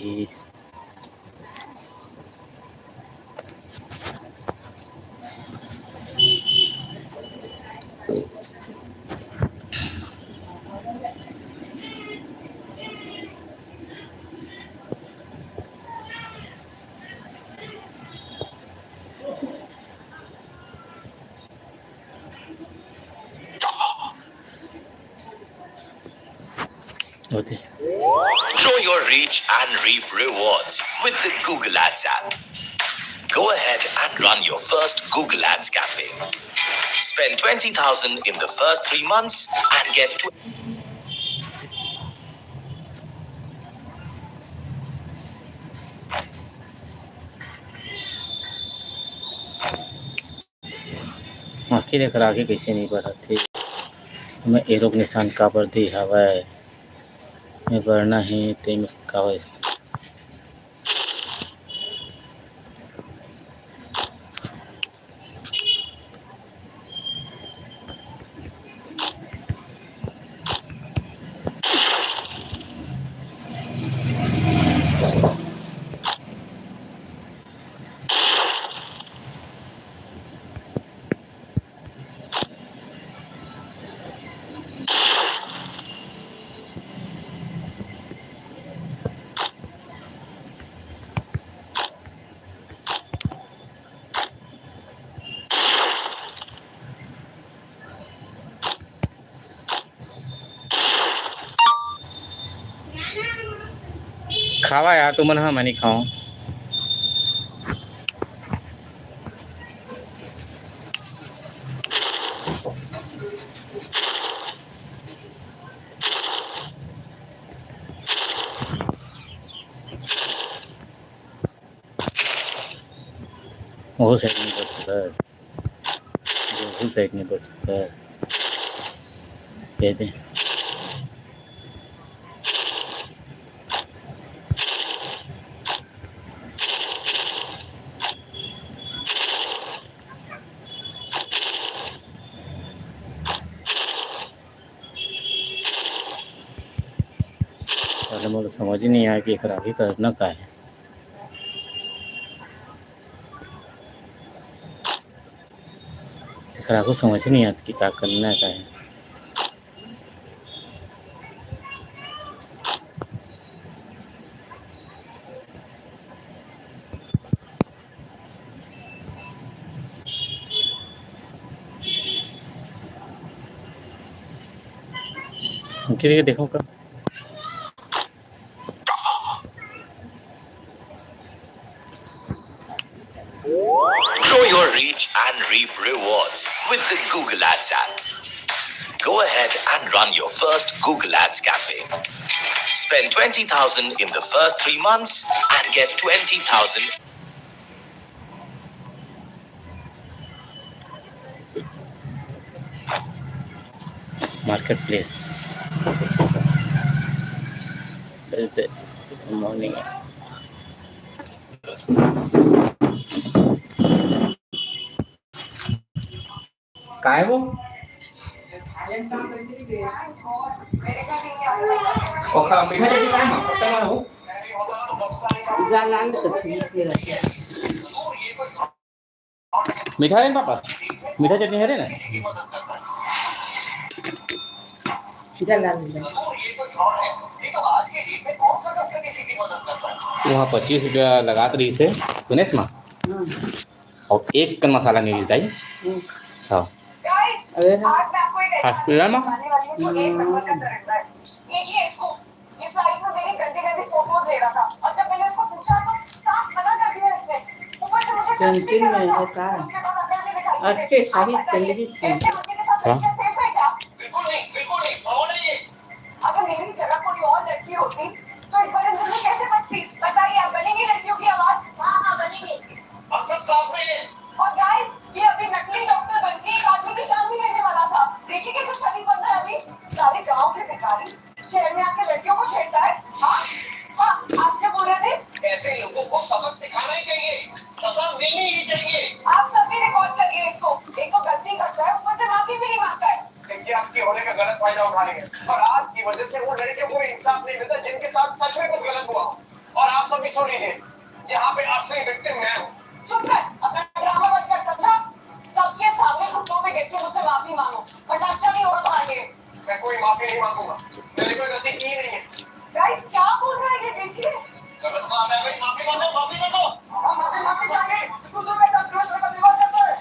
भाई। होते Grow your reach and reap rewards with the Google Ads app. Go ahead and run your first Google Ads campaign. Spend 20,000 in the first 3 months and get आखिर कर आगे कैसे नहीं बढ़ाते। मैं एरोक निशान काबर दे हवाए मैं बढ़ना है तेम कावा खावा यार तुम मन हाँ मैं नहीं खाऊं। वो साइड नहीं बढ़ बस वो साइड नहीं बढ़ बस कहते पहले मुझे समझ ही नहीं आया कि एक आगे करना क्या है। खरा को समझ ही नहीं आता कि क्या करना है क्या है। चलिए देखो कब grow your reach and reap rewards with the Google Ads app. Go ahead and run your first Google Ads campaign. Spend 20,000 in the first 3 months and get 20,000 market place morning काय वो ओखा मीठा जैसे काय मा पत्ता मा हो जालान तो मीठा है ना पापा मीठा चटनी है ना जालान वहाँ 25 रुपया लगात रही से सुने माँ और एक कन मसाला नहीं रिश्ता हाँ अरे फास्ट फूड है माँ कैंटीन में है का अच्छे सारी चली थी हाँ अगर मेरी जगह कोई और लड़की होती तो इस बारे में कैसे बचती? बताइए आप बनेंगी लड़कियों की आवाज? हाँ बनेंगी। मकसद साफ है। और गाइस ये अभी नकली डॉक्टर बनके एक आदमी की जान भी लेने वाला था। देखिए कैसे शरीर बन रहा है अभी। सारे गांव के भिखारी शहर में आके लड़कियों को छेड़ता है। हाँ आप क्या बोल रहे थे? ऐसे लोगों को सबक सिखाना ही चाहिए, सजा मिलनी ही चाहिए। आप सब भी रिकॉर्ड करिए इसको। एक तो गलती करता है ऊपर से माफी भी नहीं मांगता है। देखिए आपके होने का गलत फायदा उठा रहे हैं और आज की वजह से वो लड़कियों को इंसाफ नहीं मिलता जिनके साथ सच में कुछ गलत हुआ और आप सुन लीजिए, यहाँ पे असली विक्टिम मैं हूँ। चुप कर, अपना ड्रामा बंद कर, समझा? सबके सामने घुटनों पे गिर के मुझसे माफी मांगो, वरना अच्छा नहीं होगा तुम्हारे लिए। मैं कोई माफी नहीं मांगूंगा, मैंने कोई गलती की नहीं है। गाइस क्या बोल रहा है ये? देखिए गलत बात है भाई, माफी मांगो, माफी मांगो। माफी चाहिए, तू तो मैं सब दोस्त का विवाद करता है।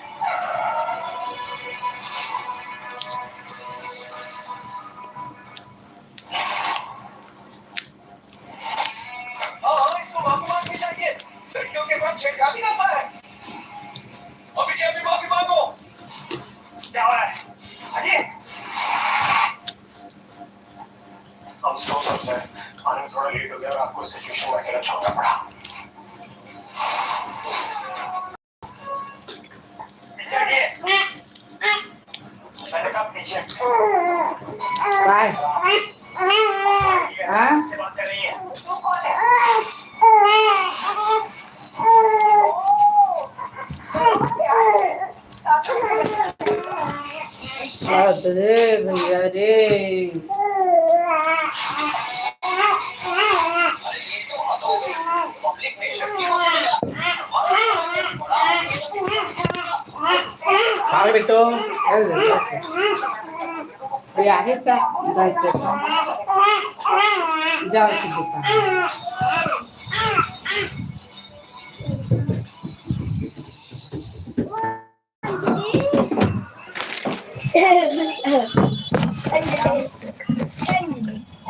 हाँ, इसको माफी मांगनी चाहिए, लड़कियों के साथ छेड़खानी करता है। अभी के अभी माफी मांगो। क्या हो रहा है? आइए। हम सो सकते हैं, आने में थोड़ा लेट हो गया और आपको इस सिचुएशन में अकेला छोड़ना पड़ा। पीछे हटिए। मैंने कहा पीछे। काय हाँ? से बात कर रही है। तू कौन है? अरे भैया रे, अरे ये तो हद हो गई, पब्लिक में लड़कियों से आगे बेटो ये आहे का जायचं का? जाऊ की दुकान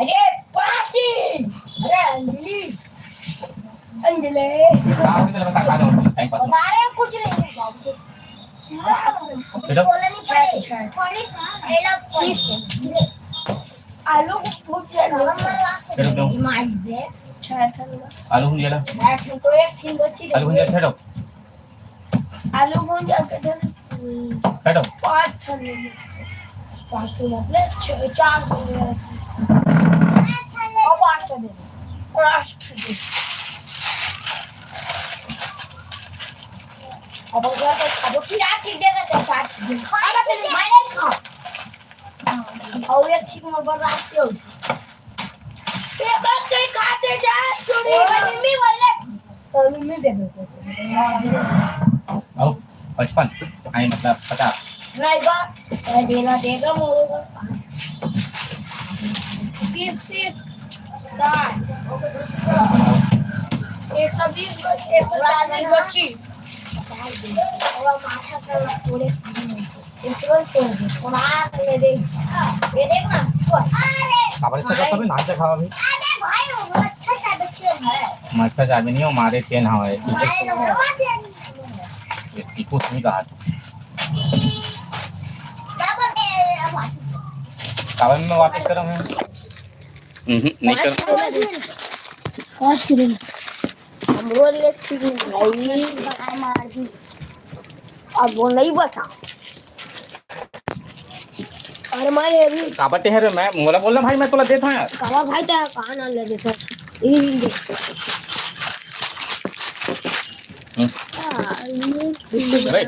अरे प्राची, अरे अंजलि, अंजलि बता रहे कुछ नहीं बोला नहीं पड़ेगा। आलू को पूछ माइस दे आलू भुजिया तो एक किलो आलू भुजिया छेड़ो आलू भुजिया के छेड़ो पाँच तो मतलब चार और पाँच दे अब अगर तो खाबो फिर आज चीज देना चाहिए साथ में खाना फिर मैं नहीं खा और एक चीज में बर्दाश्त हो ये बात के खाते जा चोरी मम्मी वाले तो मम्मी दे दो आओ 55 आई मतलब 50 नहीं बा देना देगा मोरे को 30 30 60 120 140 बच्ची और माथा कर पूरे पेट्रोल को और ये देख ना अरे खाबर से तो कभी नाच खावा भी अरे भाई वो अच्छा सा बच्चे है मस्त आदमी नहीं हो मारे चेन हवा अरे ये टीकू नहीं कहा खाबर में वापस करो मैं नहीं कर काश करें हम बोल ले ठीक भाई बड़ा मार दी अब वो नहीं बचा अरे मारे अभी काबटे है रे मैं मोला बोलना भाई मैं तोला देता यार कावा भाई ता कहां ना ले देखो ये भाई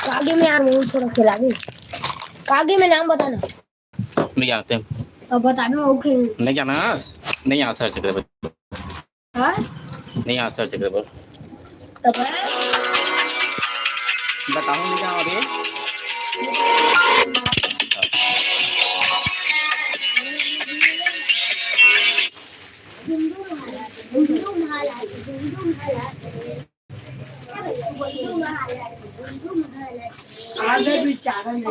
कागे में यार वो थोड़ा खिला दे कागे में नाम बताना नहीं जानते अब बता दो ओके नहीं जाना नहीं आ सर्च कर हां नहीं आ सर्च कर तब बताऊं नहीं क्या हो रही है आगे भी चारा नहीं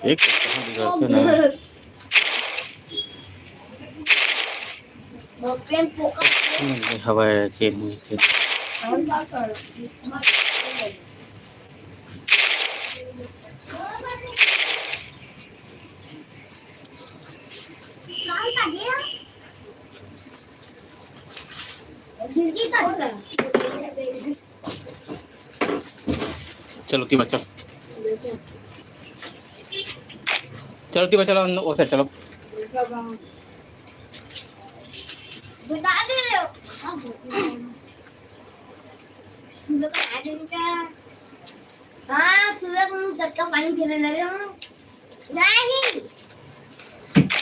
एक कहाँ बिगड़ते ना वो प्रेम पोका हवा चेन हुई थी और क्या कर चलो ती बच्चों चलो ती बच्चों वो सर चलो बता दे रहे हो हाँ सुबह को मुंह तक का पानी पीने लगे हम नहीं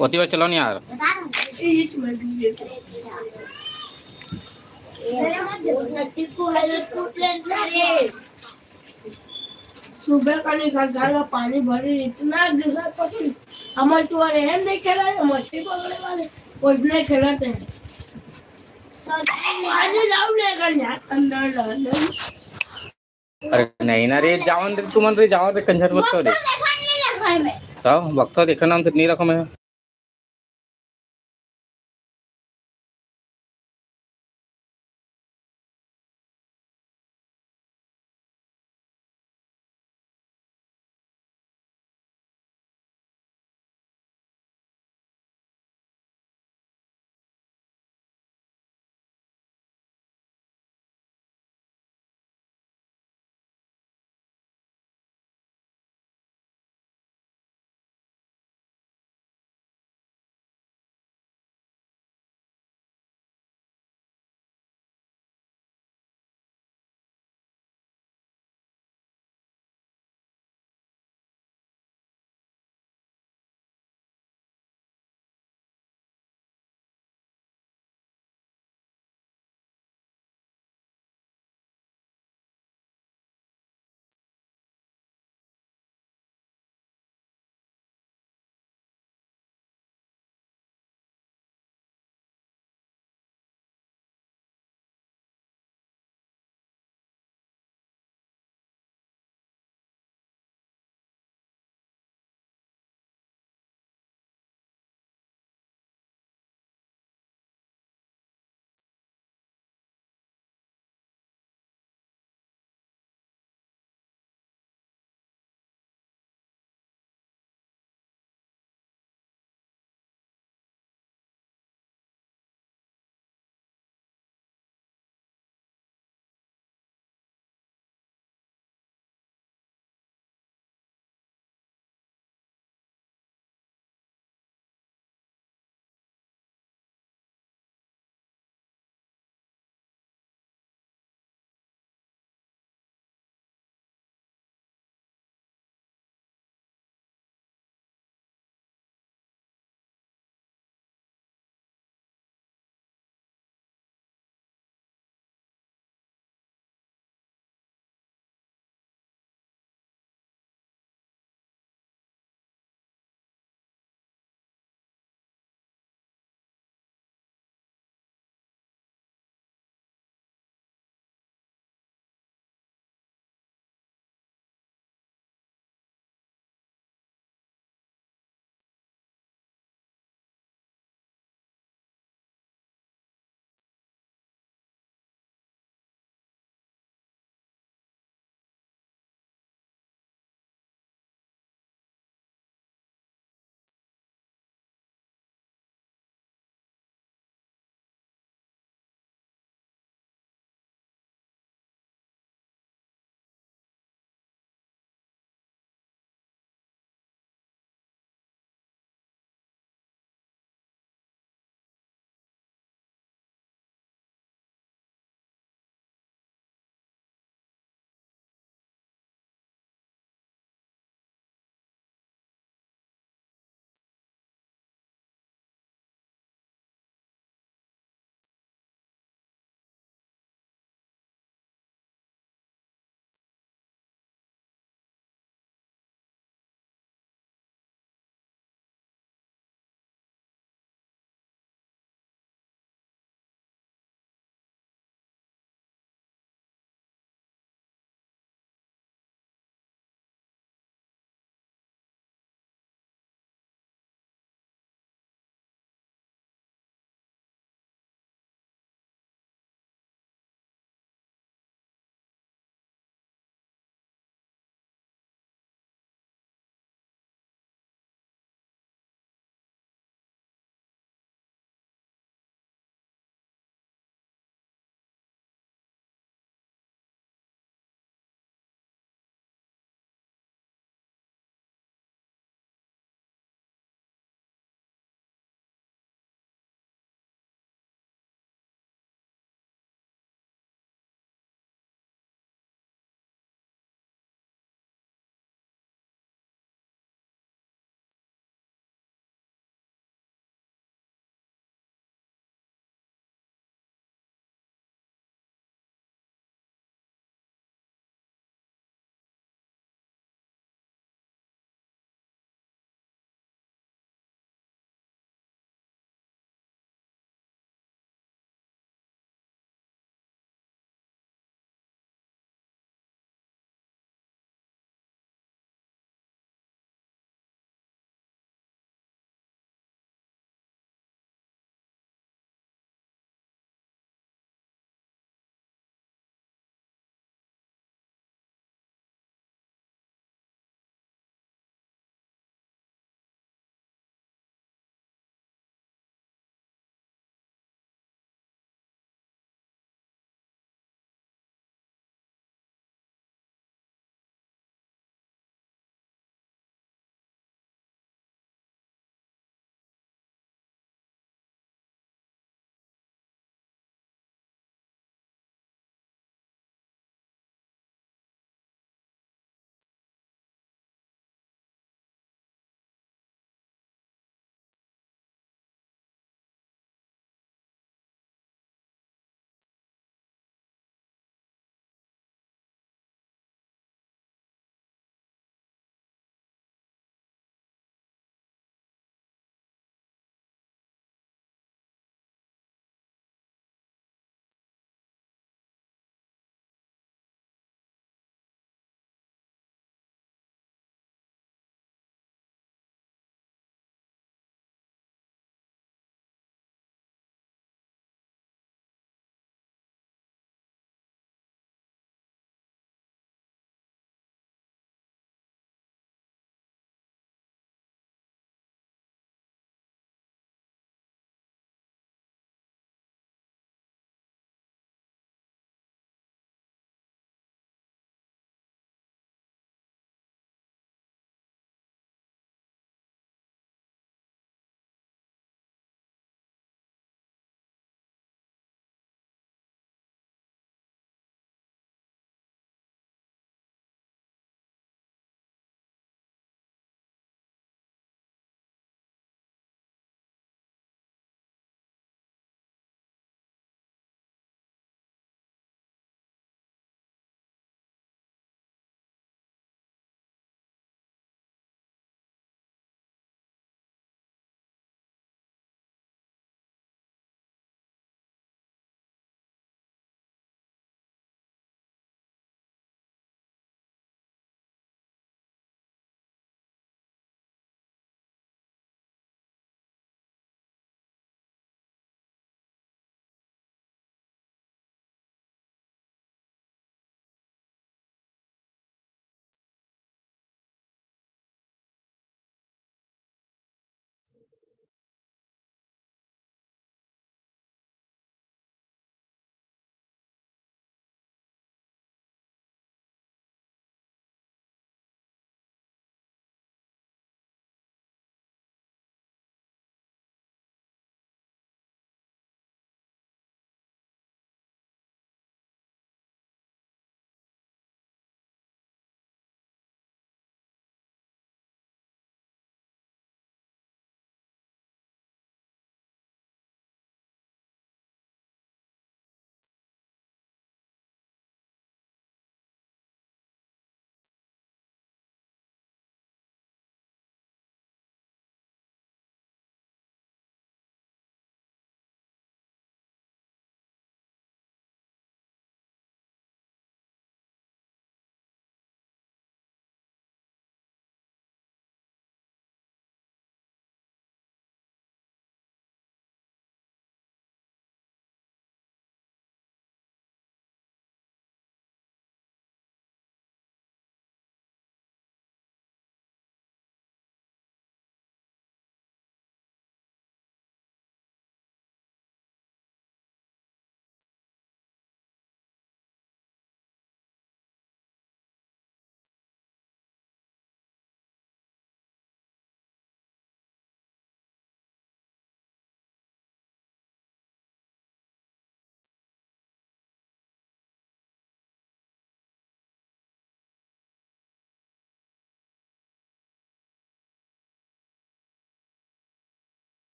होती बार चलो नहीं यार। बता रहा हूँ एक मिनट मेरे मत देखो नट्टी को है तो प्लेट करे सुबह का निकल पानी भरे इतना गिरा पड़ी हमारे तो वाले हैं नहीं खेला है मछली पकड़ने वाले वो इतने खेलते हैं पानी लाओ लेकर यार अंदर डाल अरे नहीं ना रे जावन रे तुमन रे जावन रे कंजर मत रे तो बघतो देखा नाम तर नहीं रखो मैं।